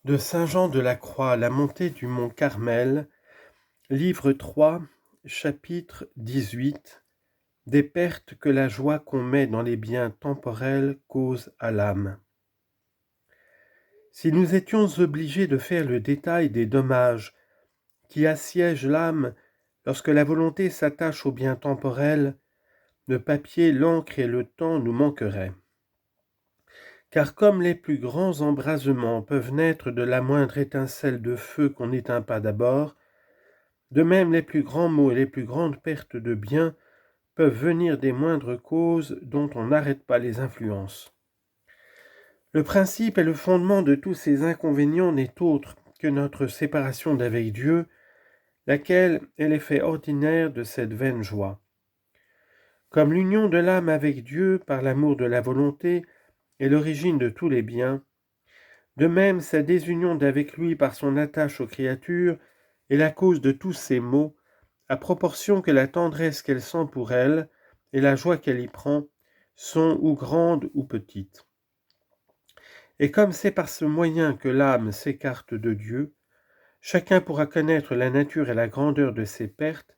De Saint Jean de la Croix, la montée du mont Carmel, livre 3, chapitre 18, des pertes que la joie qu'on met dans les biens temporels cause à l'âme. Si nous étions obligés de faire le détail des dommages qui assiègent l'âme lorsque la volonté s'attache aux biens temporels, le papier, l'encre et le temps nous manqueraient. Car comme les plus grands embrasements peuvent naître de la moindre étincelle de feu qu'on n'éteint pas d'abord, de même les plus grands maux et les plus grandes pertes de biens peuvent venir des moindres causes dont on n'arrête pas les influences. Le principe et le fondement de tous ces inconvénients n'est autre que notre séparation d'avec Dieu, laquelle est l'effet ordinaire de cette vaine joie. Comme l'union de l'âme avec Dieu par l'amour de la volonté est l'origine de tous les biens, de même sa désunion d'avec lui par son attache aux créatures est la cause de tous ces maux, à proportion que la tendresse qu'elle sent pour elle et la joie qu'elle y prend sont ou grandes ou petites. Et comme c'est par ce moyen que l'âme s'écarte de Dieu, chacun pourra connaître la nature et la grandeur de ses pertes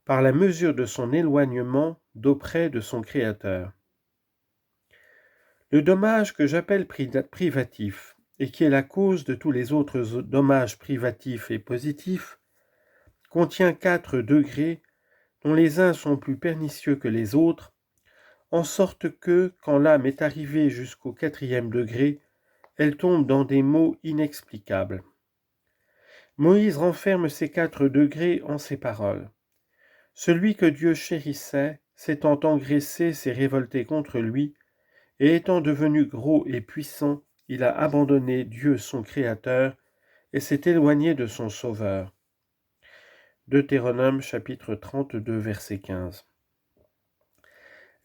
par la mesure de son éloignement d'auprès de son Créateur. Le dommage que j'appelle privatif, et qui est la cause de tous les autres dommages privatifs et positifs, contient 4 degrés dont les uns sont plus pernicieux que les autres, en sorte que, quand l'âme est arrivée jusqu'au 4e degré, elle tombe dans des maux inexplicables. Moïse renferme ces 4 degrés en ces paroles. Celui que Dieu chérissait, s'étant engraissé, s'est révolté contre lui, et étant devenu gros et puissant, il a abandonné Dieu son Créateur, et s'est éloigné de son Sauveur. Deutéronome chapitre 32, verset 15.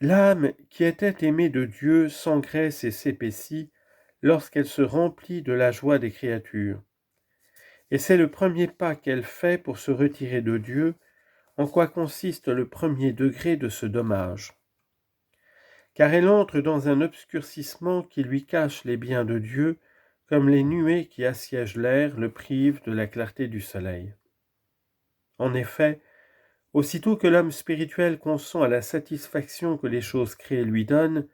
L'âme qui était aimée de Dieu s'engraisse et s'épaissit lorsqu'elle se remplit de la joie des créatures. Et c'est le premier pas qu'elle fait pour se retirer de Dieu, en quoi consiste le premier degré de ce dommage. Car elle entre dans un obscurcissement qui lui cache les biens de Dieu, comme les nuées qui assiègent l'air le privent de la clarté du soleil. En effet, aussitôt que l'homme spirituel consent à la satisfaction que les choses créées lui donnent,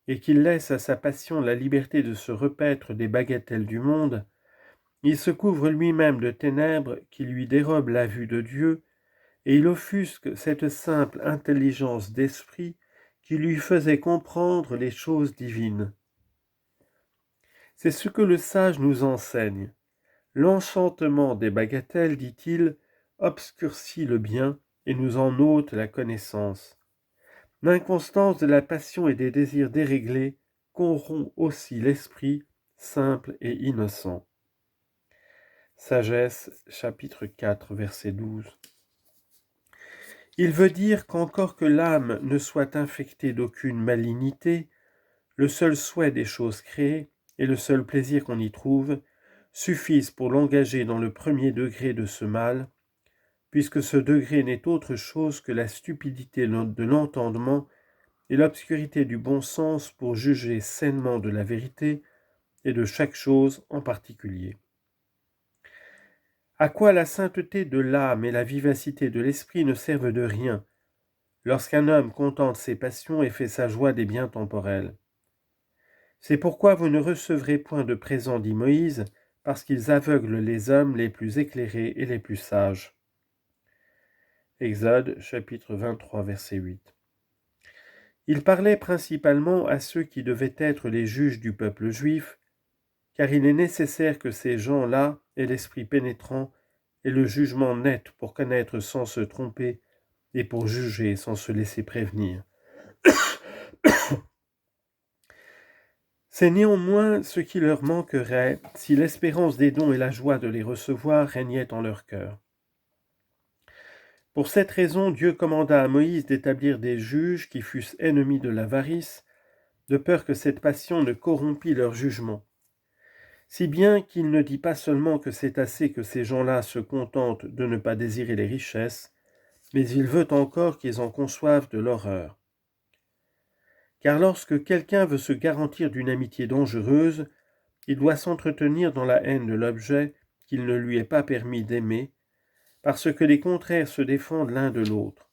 et qu'il laisse à sa passion la liberté de se repaître des bagatelles du monde, il se couvre lui-même de ténèbres qui lui dérobent la vue de Dieu, et il offusque cette simple intelligence d'esprit qui lui faisait comprendre les choses divines. C'est ce que le sage nous enseigne. L'enchantement des bagatelles, dit-il, obscurcit le bien et nous en ôte la connaissance. L'inconstance de la passion et des désirs déréglés corrompt aussi l'esprit simple et innocent. Sagesse, chapitre 4, verset 12. Il veut dire qu'encore que l'âme ne soit infectée d'aucune malignité, le seul souhait des choses créées et le seul plaisir qu'on y trouve suffisent pour l'engager dans le premier degré de ce mal, puisque ce degré n'est autre chose que la stupidité de l'entendement et l'obscurité du bon sens pour juger sainement de la vérité et de chaque chose en particulier. À quoi la sainteté de l'âme et la vivacité de l'esprit ne servent de rien, lorsqu'un homme contente ses passions et fait sa joie des biens temporels. C'est pourquoi vous ne recevrez point de présents, dit Moïse, parce qu'ils aveuglent les hommes les plus éclairés et les plus sages. Exode, chapitre 23, verset 8. Il parlait principalement à ceux qui devaient être les juges du peuple juif, car il est nécessaire que ces gens-là aient l'esprit pénétrant et le jugement net pour connaître sans se tromper et pour juger sans se laisser prévenir. C'est néanmoins ce qui leur manquerait si l'espérance des dons et la joie de les recevoir régnaient en leur cœur. Pour cette raison, Dieu commanda à Moïse d'établir des juges qui fussent ennemis de l'avarice, de peur que cette passion ne corrompît leur jugement. Si bien qu'il ne dit pas seulement que c'est assez que ces gens-là se contentent de ne pas désirer les richesses, mais il veut encore qu'ils en conçoivent de l'horreur. Car lorsque quelqu'un veut se garantir d'une amitié dangereuse, il doit s'entretenir dans la haine de l'objet qu'il ne lui est pas permis d'aimer, parce que les contraires se défendent l'un de l'autre.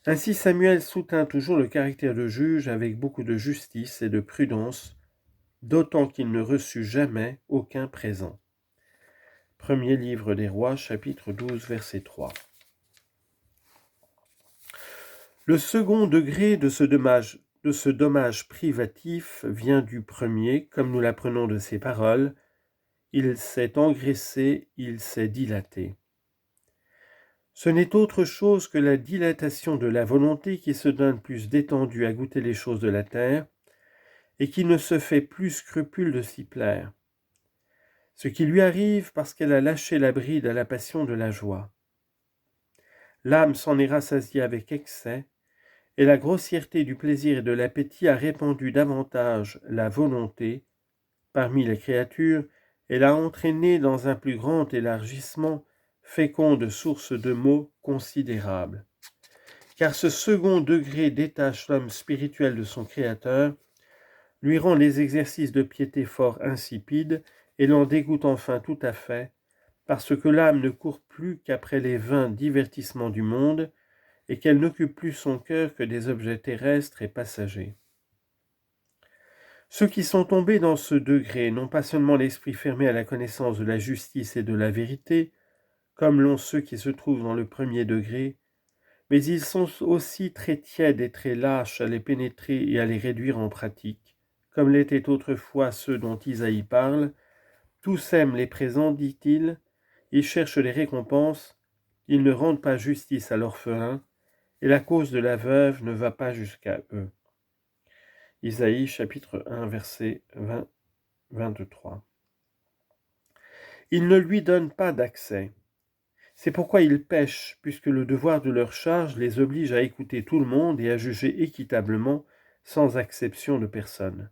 Ainsi Samuel soutint toujours le caractère de juge avec beaucoup de justice et de prudence, d'autant qu'il ne reçut jamais aucun présent. Premier livre des Rois, chapitre 12, verset 3. Le second degré de ce dommage privatif vient du premier, comme nous l'apprenons de ses paroles. Il s'est engraissé, il s'est dilaté. Ce n'est autre chose que la dilatation de la volonté qui se donne plus d'étendue à goûter les choses de la terre et qui ne se fait plus scrupule de s'y plaire. Ce qui lui arrive parce qu'elle a lâché la bride à la passion de la joie. L'âme s'en est rassasiée avec excès, et la grossièreté du plaisir et de l'appétit a répandu davantage la volonté parmi les créatures et l'a entraînée dans un plus grand élargissement, féconde source de maux considérables. Car ce second degré détache l'homme spirituel de son Créateur, lui rend les exercices de piété fort insipides et l'en dégoûte enfin tout à fait, parce que l'âme ne court plus qu'après les vains divertissements du monde et qu'elle n'occupe plus son cœur que des objets terrestres et passagers. Ceux qui sont tombés dans ce degré n'ont pas seulement l'esprit fermé à la connaissance de la justice et de la vérité, comme l'ont ceux qui se trouvent dans le premier degré, mais ils sont aussi très tièdes et très lâches à les pénétrer et à les réduire en pratique, comme l'étaient autrefois ceux dont Isaïe parle. Tous aiment les présents, dit-il, ils cherchent les récompenses, ils ne rendent pas justice à l'orphelin, et la cause de la veuve ne va pas jusqu'à eux. Isaïe chapitre 1 verset 23. Ils ne lui donnent pas d'accès. C'est pourquoi ils pêchent, puisque le devoir de leur charge les oblige à écouter tout le monde et à juger équitablement, sans exception de personne.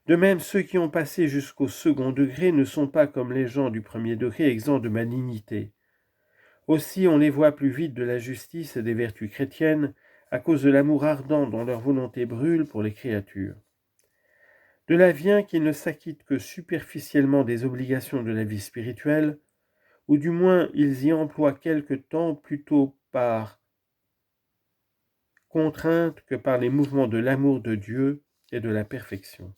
De même, ceux qui ont passé jusqu'au second degré ne sont pas comme les gens du premier degré exempts de malignité. Aussi on les voit plus vite de la justice et des vertus chrétiennes à cause de l'amour ardent dont leur volonté brûle pour les créatures. De là vient qu'ils ne s'acquittent que superficiellement des obligations de la vie spirituelle, ou du moins ils y emploient quelque temps plutôt par contrainte que par les mouvements de l'amour de Dieu et de la perfection.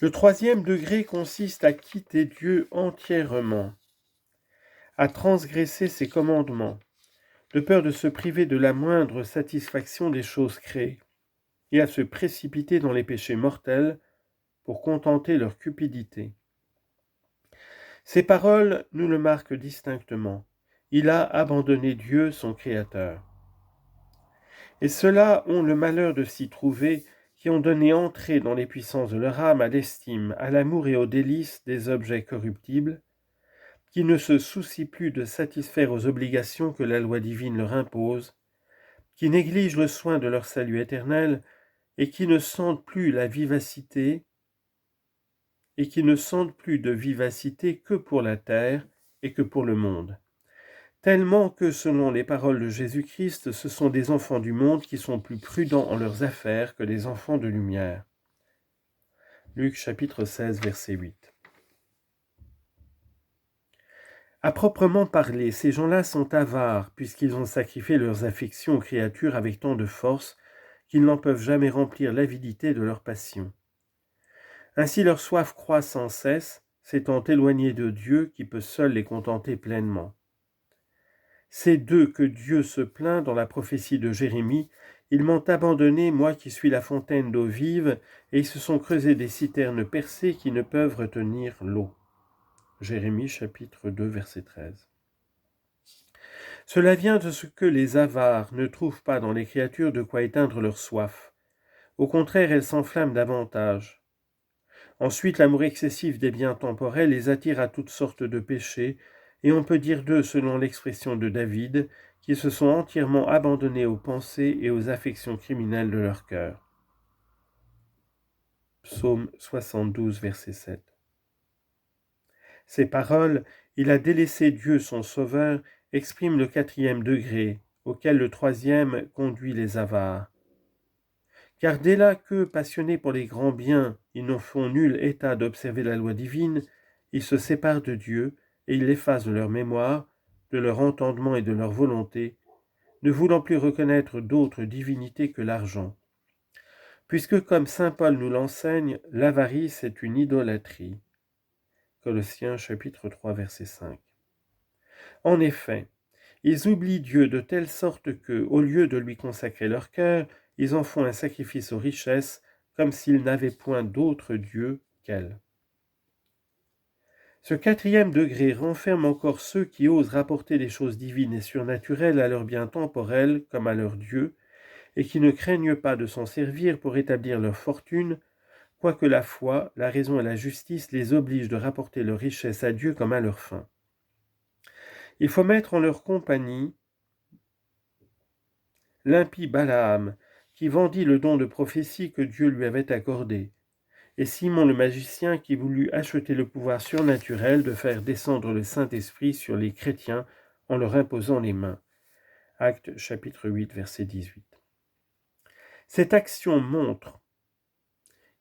Le troisième degré consiste à quitter Dieu entièrement, à transgresser ses commandements, de peur de se priver de la moindre satisfaction des choses créées, et à se précipiter dans les péchés mortels pour contenter leur cupidité. Ces paroles nous le marquent distinctement. Il a abandonné Dieu, son Créateur. Et ceux-là ont le malheur de s'y trouver, qui ont donné entrée dans les puissances de leur âme à l'estime, à l'amour et aux délices des objets corruptibles, qui ne se soucient plus de satisfaire aux obligations que la loi divine leur impose, qui négligent le soin de leur salut éternel et qui ne sentent plus de vivacité que pour la terre et que pour le monde. Tellement que, selon les paroles de Jésus-Christ, ce sont des enfants du monde qui sont plus prudents en leurs affaires que les enfants de lumière. Luc chapitre 16, verset 8. À proprement parler, ces gens-là sont avares, puisqu'ils ont sacrifié leurs affections aux créatures avec tant de force qu'ils n'en peuvent jamais remplir l'avidité de leur passion. Ainsi leur soif croît sans cesse, s'étant éloignée de Dieu qui peut seul les contenter pleinement. C'est d'eux que Dieu se plaint dans la prophétie de Jérémie. Ils m'ont abandonné, moi qui suis la fontaine d'eau vive, et ils se sont creusés des citernes percées qui ne peuvent retenir l'eau. Jérémie chapitre 2 verset 13. Cela vient de ce que les avares ne trouvent pas dans les créatures de quoi éteindre leur soif. Au contraire, elles s'enflamment davantage. Ensuite, l'amour excessif des biens temporels les attire à toutes sortes de péchés, et on peut dire d'eux, selon l'expression de David, qu'ils se sont entièrement abandonnés aux pensées et aux affections criminelles de leur cœur. Psaume 72, verset 7. Ces paroles, il a délaissé Dieu son Sauveur, expriment le quatrième degré, auquel le troisième conduit les avares. Car dès là que, passionnés pour les grands biens, ils n'en font nul état d'observer la loi divine, ils se séparent de Dieu et ils l'effacent de leur mémoire, de leur entendement et de leur volonté, ne voulant plus reconnaître d'autre divinité que l'argent. Puisque, comme saint Paul nous l'enseigne, l'avarice est une idolâtrie. Colossiens chapitre 3 verset 5. En effet, ils oublient Dieu de telle sorte que, au lieu de lui consacrer leur cœur, ils en font un sacrifice aux richesses, comme s'ils n'avaient point d'autre Dieu qu'elles. Ce 4e degré renferme encore ceux qui osent rapporter les choses divines et surnaturelles à leurs biens temporels comme à leur Dieu, et qui ne craignent pas de s'en servir pour établir leur fortune, quoique la foi, la raison et la justice les obligent de rapporter leur richesse à Dieu comme à leur fin. Il faut mettre en leur compagnie l'impie Balaam, qui vendit le don de prophétie que Dieu lui avait accordé, et Simon le magicien qui voulut acheter le pouvoir surnaturel de faire descendre le Saint-Esprit sur les chrétiens en leur imposant les mains. Actes chapitre 8, verset 18. Cette action montre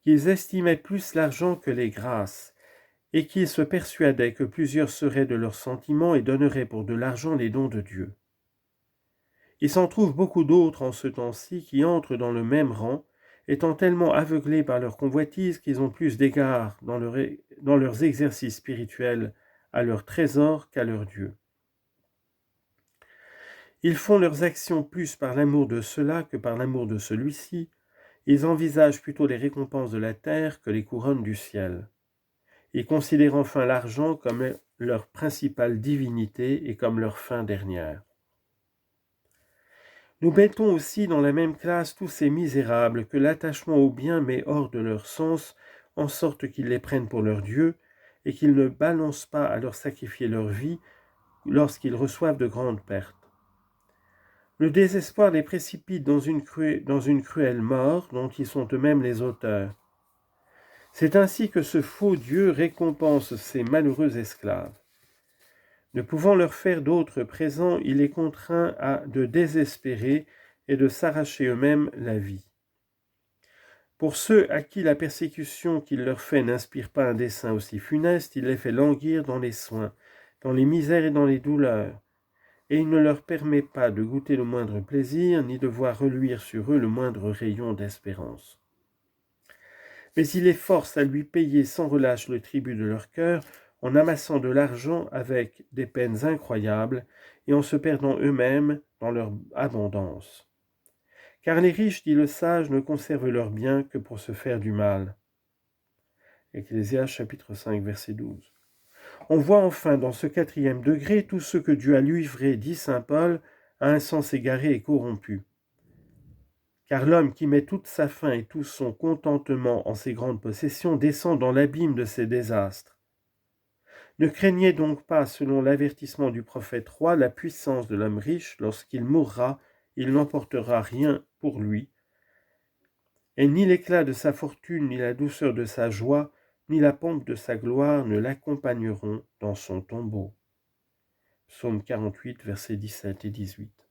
qu'ils estimaient plus l'argent que les grâces, et qu'ils se persuadaient que plusieurs seraient de leurs sentiments et donneraient pour de l'argent les dons de Dieu. Il s'en trouve beaucoup d'autres en ce temps-ci qui entrent dans le même rang, étant tellement aveuglés par leur convoitise qu'ils ont plus d'égard dans leurs exercices spirituels à leur trésor qu'à leur Dieu. Ils font leurs actions plus par l'amour de cela que par l'amour de celui-ci. Ils envisagent plutôt les récompenses de la terre que les couronnes du ciel. Ils considèrent enfin l'argent comme leur principale divinité et comme leur fin dernière. Nous mettons aussi dans la même classe tous ces misérables que l'attachement aux biens met hors de leur sens, en sorte qu'ils les prennent pour leur Dieu, et qu'ils ne balancent pas à leur sacrifier leur vie lorsqu'ils reçoivent de grandes pertes. Le désespoir les précipite dans une cruelle mort dont ils sont eux-mêmes les auteurs. C'est ainsi que ce faux Dieu récompense ces malheureux esclaves. Ne pouvant leur faire d'autres présents, il les contraint de désespérer et de s'arracher eux-mêmes la vie. Pour ceux à qui la persécution qu'il leur fait n'inspire pas un dessein aussi funeste, il les fait languir dans les soins, dans les misères et dans les douleurs, et il ne leur permet pas de goûter le moindre plaisir, ni de voir reluire sur eux le moindre rayon d'espérance. Mais il les force à lui payer sans relâche le tribut de leur cœur, en amassant de l'argent avec des peines incroyables et en se perdant eux-mêmes dans leur abondance. Car les riches, dit le sage, ne conservent leurs biens que pour se faire du mal. Ecclésiaste chapitre 5, verset 12. On voit enfin dans ce 4e degré tout ce que Dieu a livré, dit saint Paul, à un sens égaré et corrompu. Car l'homme qui met toute sa faim et tout son contentement en ses grandes possessions descend dans l'abîme de ses désastres. Ne craignez donc pas, selon l'avertissement du prophète roi, la puissance de l'homme riche. Lorsqu'il mourra, il n'emportera rien pour lui, et ni l'éclat de sa fortune, ni la douceur de sa joie, ni la pompe de sa gloire ne l'accompagneront dans son tombeau. Psaume 48, versets 17 et 18.